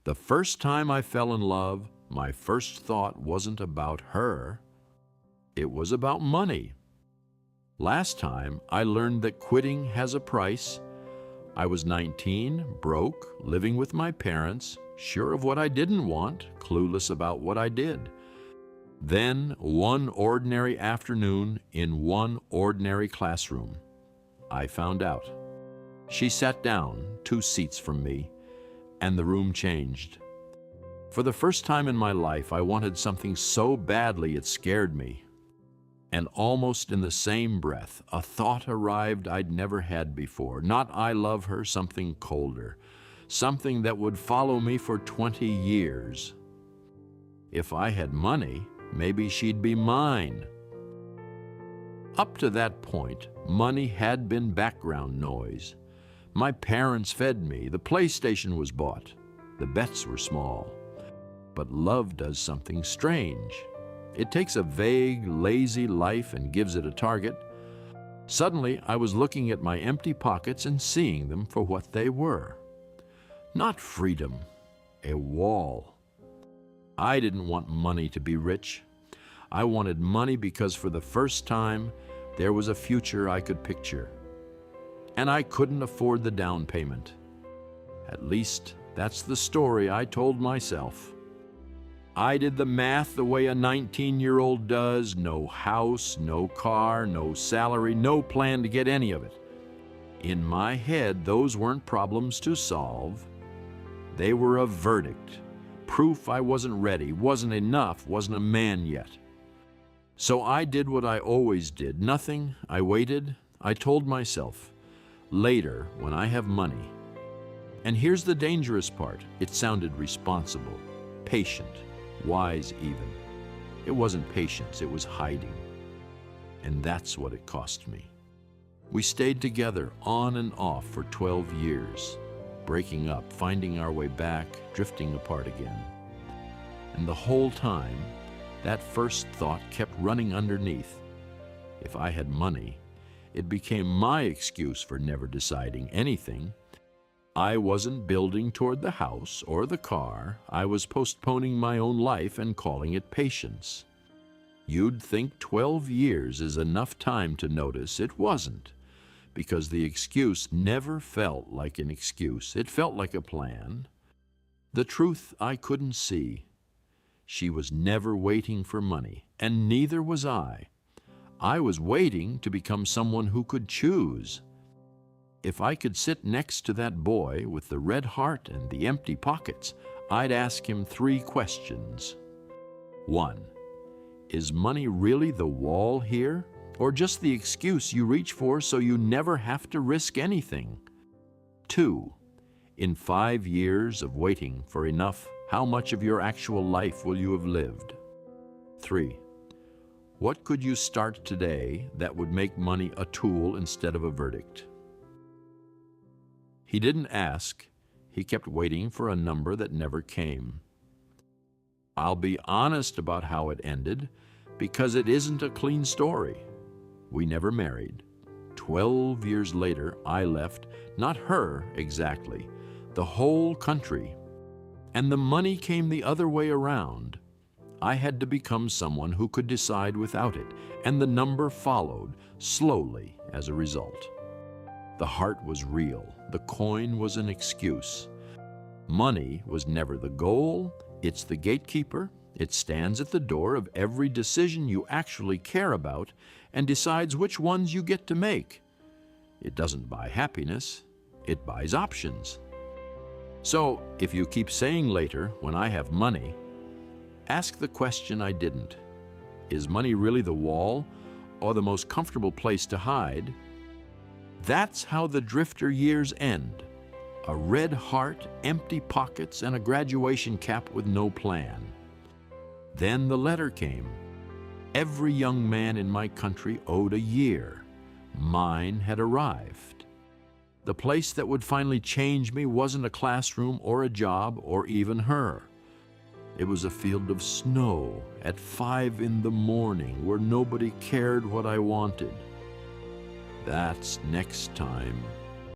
The first time I fell in love, my first thought wasn't about her. It was about money. Last time, I learned that quitting has a price. I was 19, broke, living with my parents, sure of what I didn't want, clueless about what I did. Then, one ordinary afternoon in one ordinary classroom, I found out. She sat down 2 seats from me, and the room changed. For the first time in my life, I wanted something so badly it scared me. And almost in the same breath, a thought arrived I'd never had before. Not I love her, something colder, something that would follow me for 20 years. If I had money, maybe she'd be mine. Up to that point, money had been background noise. My parents fed me, the PlayStation was bought, the bets were small. But love does something strange. It takes a vague, lazy life and gives it a target. Suddenly, I was looking at my empty pockets and seeing them for what they were. Not freedom, a wall. I didn't want money to be rich. I wanted money because for the first time, there was a future I could picture. And I couldn't afford the down payment. At least, that's the story I told myself. I did the math the way a 19-year-old does. No house, no car, no salary, no plan to get any of it. In my head, those weren't problems to solve. They were a verdict, proof I wasn't ready, wasn't enough, wasn't a man yet. So I did what I always did. Nothing. I waited. I told myself, later, when I have money. And here's the dangerous part. It sounded responsible, patient, wise even. It wasn't patience, it was hiding. And that's what it cost me. We stayed together on and off for 12 years, breaking up, finding our way back, drifting apart again. And the whole time, that first thought kept running underneath. If I had money, it became my excuse for never deciding anything. I wasn't building toward the house or the car. I was postponing my own life and calling it patience. You'd think 12 years is enough time to notice it wasn't, because the excuse never felt like an excuse. It felt like a plan. The truth I couldn't see. She was never waiting for money, and neither was I. I was waiting to become someone who could choose. If I could sit next to that boy with the red heart and the empty pockets, I'd ask him 3 questions. 1. Is money really the wall here, or just the excuse you reach for so you never have to risk anything? 2. In 5 years of waiting for enough, how much of your actual life will you have lived? 3. What could you start today that would make money a tool instead of a verdict? He didn't ask. He kept waiting for a number that never came. I'll be honest about how it ended, because it isn't a clean story. We never married. 12 years later, I left, not her exactly, the whole country. And the money came the other way around. I had to become someone who could decide without it, and the number followed, slowly as a result. The heart was real. The coin was an excuse. Money was never the goal. It's the gatekeeper. It stands at the door of every decision you actually care about and decides which ones you get to make. It doesn't buy happiness. It buys options. So, if you keep saying later, when I have money, ask the question I didn't. Is money really the wall or the most comfortable place to hide? That's how the drifter years end. A red heart, empty pockets, and a graduation cap with no plan. Then the letter came. Every young man in my country owed a year. Mine had arrived. The place that would finally change me wasn't a classroom or a job or even her. It was a field of snow at 5 in the morning where nobody cared what I wanted. That's next time.